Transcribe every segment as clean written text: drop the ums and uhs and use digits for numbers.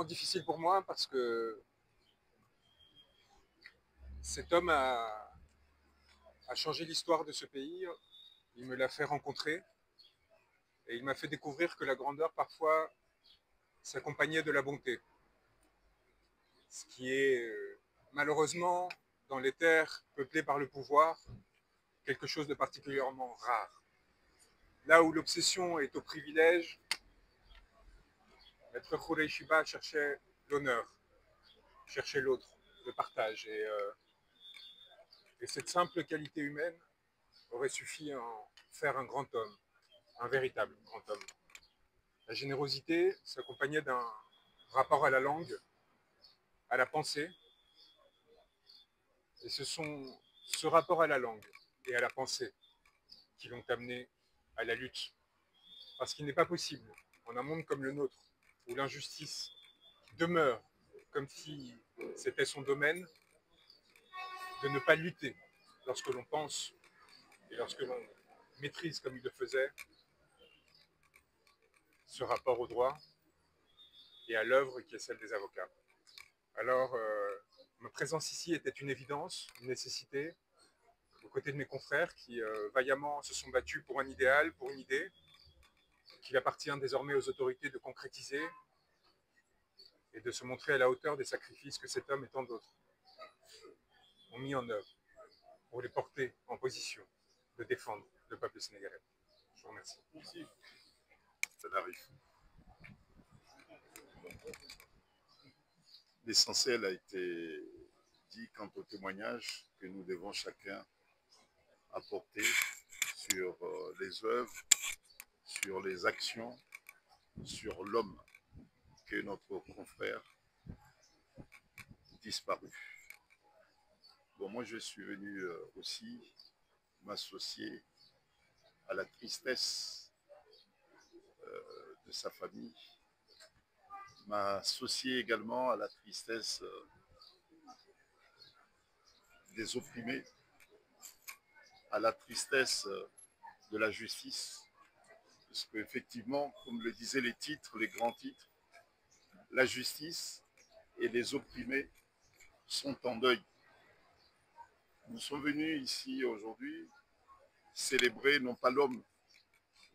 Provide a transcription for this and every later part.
extrêmement difficile pour moi parce que cet homme a changé l'histoire de ce pays. Il me l'a fait rencontrer et il m'a fait découvrir que la grandeur parfois s'accompagnait de la bonté. Ce qui est malheureusement dans les terres peuplées par le pouvoir quelque chose de particulièrement rare. Là où l'obsession est au privilège, Maître Khoureyssi Shiba cherchait l'honneur, cherchait l'autre, le partage. Et cette simple qualité humaine aurait suffi à en faire un grand homme, un véritable grand homme. La générosité s'accompagnait d'un rapport à la langue, à la pensée, et ce sont ce rapport à la langue et à la pensée qui l'ont amené à la lutte. Parce qu'il n'est pas possible, en un monde comme le nôtre, où l'injustice demeure comme si c'était son domaine, de ne pas lutter lorsque l'on pense et lorsque l'on maîtrise comme il le faisait ce rapport au droit et à l'œuvre qui est celle des avocats. Alors, ma présence ici était une évidence, une nécessité, aux côtés de mes confrères qui vaillamment se sont battus pour un idéal, pour une idée, qu'il appartient désormais aux autorités de concrétiser et de se montrer à la hauteur des sacrifices que cet homme et tant d'autres ont mis en œuvre pour les porter en position de défendre le peuple sénégalais. Je vous remercie. Merci. L'essentiel a été dit quant au témoignage que nous devons chacun apporter sur les œuvres, sur les actions, sur l'homme que notre confrère disparu. Bon, moi je suis venu aussi m'associer à la tristesse de sa famille, m'associer également à la tristesse des opprimés, à la tristesse de la justice, parce qu'effectivement, comme le disaient les titres, les grands titres, la justice et les opprimés sont en deuil. Nous sommes venus ici aujourd'hui célébrer non pas l'homme,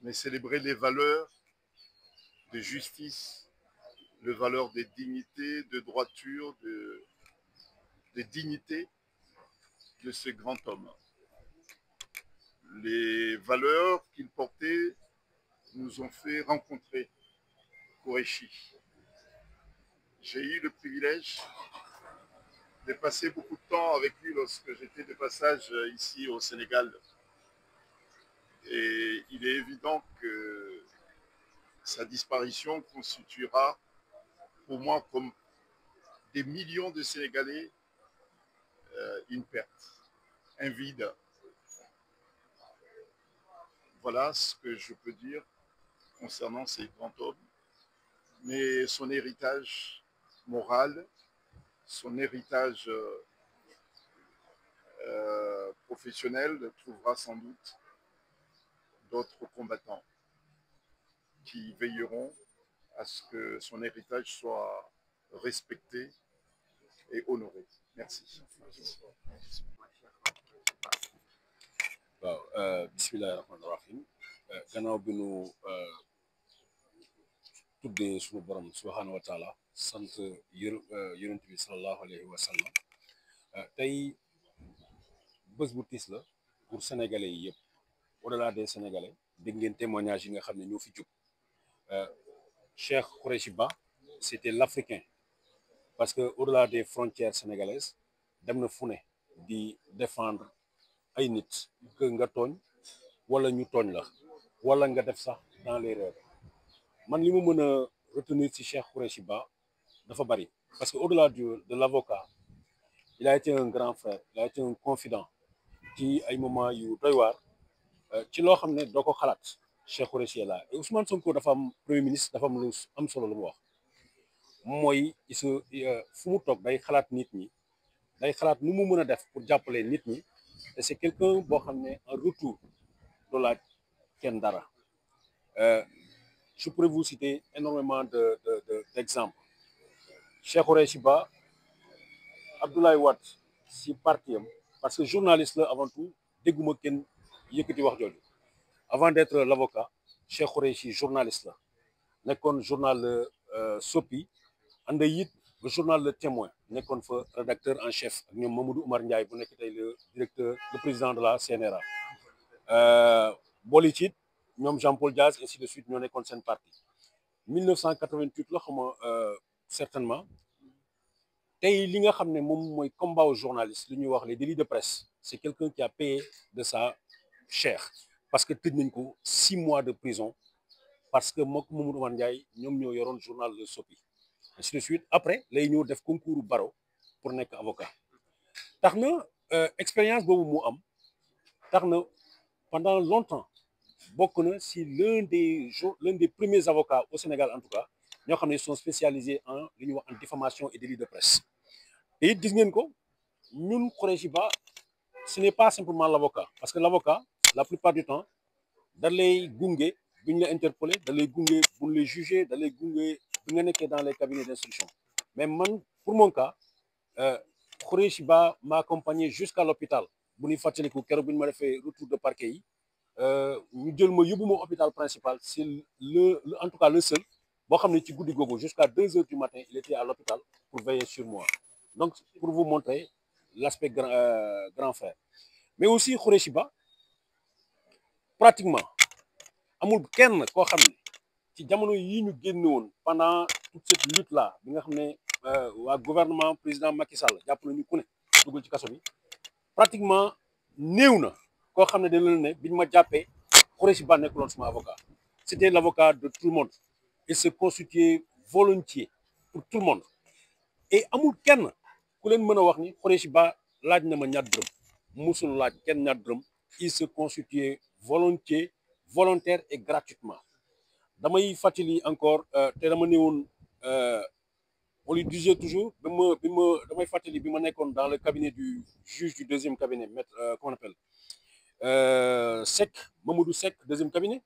mais célébrer les valeurs de justice, les valeurs de dignité, de droiture, de dignité de ce grand homme. Les valeurs qu'il portait nous ont fait rencontrer Khoureyssi. J'ai eu le privilège de passer beaucoup de temps avec lui lorsque j'étais de passage ici au Sénégal. Et il est évident que sa disparition constituera pour moi, comme des millions de Sénégalais, une perte, un vide. Voilà ce que je peux dire concernant ces grands hommes. Mais son héritage moral, son héritage professionnel trouvera sans doute d'autres combattants qui veilleront à ce que son héritage soit respecté et honoré. Merci. waaw bisimilah rahmaani rahim gannaaw bi nu tuddee suñu borom subhaanahu wa taala sant yonent bi salallahu alayhi wa sallam tey bés bu tiis la pour sénégalais yi yëpp au-delà des sénégalais dégg ngeen témoignage yi nga xam ne ñoo fi jóg Cheikh Khoureyssi Ba c'était l'Africain parce que au-delà des frontières sénégalaises dem na fu ne di défendre ay nit que nga tooñ wala ñu tooñ la wala nga def sax dans l'erreur man li mu mën a retenir ci Cheikh Khoureyssi Ba dafa bari parce que au-delà de l'avocat il a été un grand frère il a été un confident ci ay moments yu doy waar ci loo xam ne doo ko xalaat Cheikh Khoureyssi la et Ousmane Sonko dafa am premier ministre dafa am lu am solo lu mu wax mooy fu mu toog day xalaat nit ñi day xalaat nu mu mën a def pour jàppale nit ñi et c'est quelqu'un boo xam ne en retour de laaj kenn dara je pourrais vous citer énormément d'exemples Cheikh Khoureyssi Ba Abdoulaye Wade si parti am parce que journaliste la avant tout dégguma kenn yëkkati wax jooju avant d'être l'avocat Cheikh Khoureyssi journaliste la nekkoon journal Sopi ànd it le journal Le Témoin nekkoon fa rédacteur en chef ak ñoom Mamadou Oumar Ndiaye bu nekk tey le président de la CNRA boole ci it ñoom Jean-Paul Diaz ainsi de suite ñoo nekkoon seen parti 1988 la xama certainement tey li nga xam ne moom mooy combat aux journalistes li ñuy wax les délits de presse c'est quelqu'un qui a payé de sa chair parce que tëj nañ ko 6 mois de prison parce que mook Mamadou Oumar Ndiaye ñoom ñoo yoroon journal Le Sopi ainsi de suite après lay ñëw def concours barreau pour nekk avocat tax na expérience boobu mu am tax na pendant longtemps bokk na si l'un des premiers avocats au Sénégal en tout cas ñoo xam ne sont spécialisés en li ñuy wax en diffamation et délit de presse te it gis ngeen ko ñun Khoureyssi Ba ce n'est pas simplement l'avocat parce que l'avocat la plupart du temps da lay gunge bu ñu la interpellé da lay gunge bu ñu lay jugé da lay gunge bi nga nekkee dans les cabinets d'instruction mais man pour mon cas Khoureyssi Ba m'a accompagné jusqu'à l'hôpital bu ñuy fàttaliku keroog bu ñu ma defee retour de parquet yi ñu jël ma yóbbu ma hôpital principal c'est en tout cas le seul boo xam ne ci guddi googu jusqu'à 2 heures du matin il était à l'hôpital pour veiller sur moi donc pour vous montrer l'aspect grand frère mais aussi Khoureyssi Ba pratiquement amul kenn koo xam ne ci jamono yi ñu génn woon pendant toute cette lutte là bi nga xam ne waa gouvernement président Macky Sall jàpp nañu ku ne dugal ci kaso bi pratiquement néew na koo xam ne dañ leen ne biñ ma jàppee Khoureyssi Ba nekkuloon sama avocat c'était l'avocat de tout le monde il se constituait volontiers pour tout le monde et amul kenn ku leen mën a wax ni Khoureyssi Ba laaj na ma ñaar dërëm musul laaj kenn ñaar dërëm il se constituait volontiers volontaire et gratuitement damay fàttali encore te dama ne woon on lui disait toujours damay fàttali bi ma nekkoon dans le cabinet du juge du deuxième cabinet maître comment on appelle Seck Mamadou Seck deuxième cabinet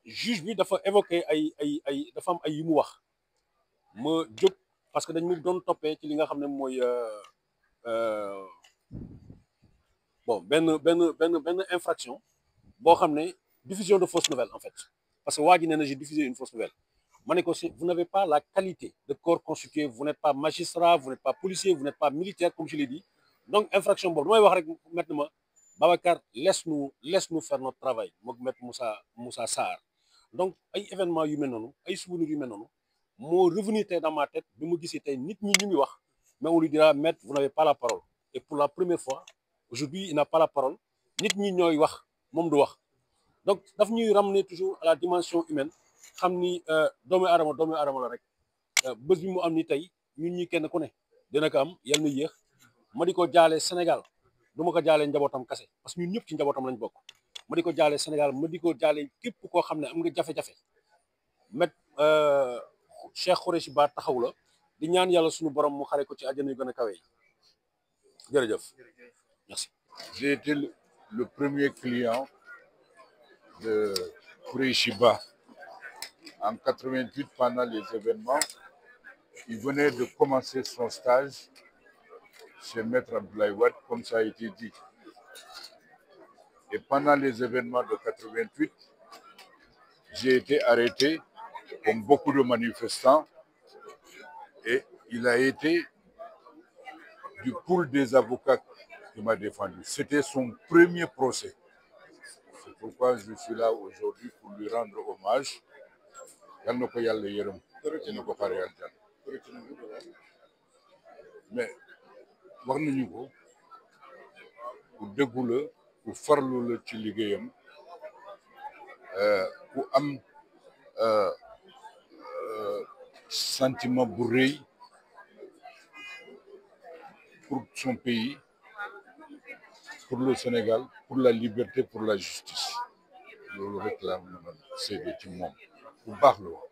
juge bi dafa évoqué ay dafa am ay yu mu wax ma jóg parce que dañ mu doon toppee ci li nga xam ne mooy bon benn infraction boo xam ne diffusion de fausses nouvelles en fait parce que waa ji nee na j'ai diffusé une fausse nouvelle ma ne ko si vous n'avez pas la qualité de corps constitué vous n'êtes pas magistrat vous n'êtes pas policier vous n'êtes pas militaire comme je l'ai dit donc infraction boobu damay wax rek maintenant Babacar laisse-nous faire notre travail moom maître Moussa Sarr donc ay événements yu mel noonu ay souvenirs yu mel noonu moo revenir tey dans ma tête bi ma gisee tey nit ñi ñu ngi wax mais on lui dira maître vous n'avez pas la parole et pour la première fois aujourd'hui il n'a pas la parole nit ñi ñooy wax moom du wax donc daf ñuy ramener toujours à la dimension humaine xam ni doomu aadama la rek bés bi mu am ni tey ñun ñi kenn ku ne dina ko am yal na yéex ma di ko jaale Sénégal du ma ko jaale njabootam kase parce que ñun ñëpp ci njabootam lañ bokk ma di ko jaale Sénégal ma di ko jaale képp koo xam ne am nga jafe-jafe met Cheikh Khoureyssi Ba taxaw la di ñaan yàlla suñu borom mu xare ko ci àjjana yu gën a kawe yi jërëjëf merci. J'ai été le premier client de Khoureyssi Ba en 88 pendant les événements. Il venait de commencer son stage chez Maître Abdoulaye Wade, comme ça a été dit. Et pendant les événements de 88, j'ai été arrêté comme beaucoup de manifestants et il a été du pool des avocats qui m'a défendu. C'était son premier procès. C'est pourquoi je suis là aujourd'hui pour lui rendre hommage. Yal na ko Yàlla yërëm dina ko xare aljana mais wax nañu ko ku dëggu la ku farlu la ci liggéeyam ku am sentiment bu rëy pour son pays pour le Sénégal pour la liberté pour la justice loolu rek laa mën a seede ci moom bu baax la woon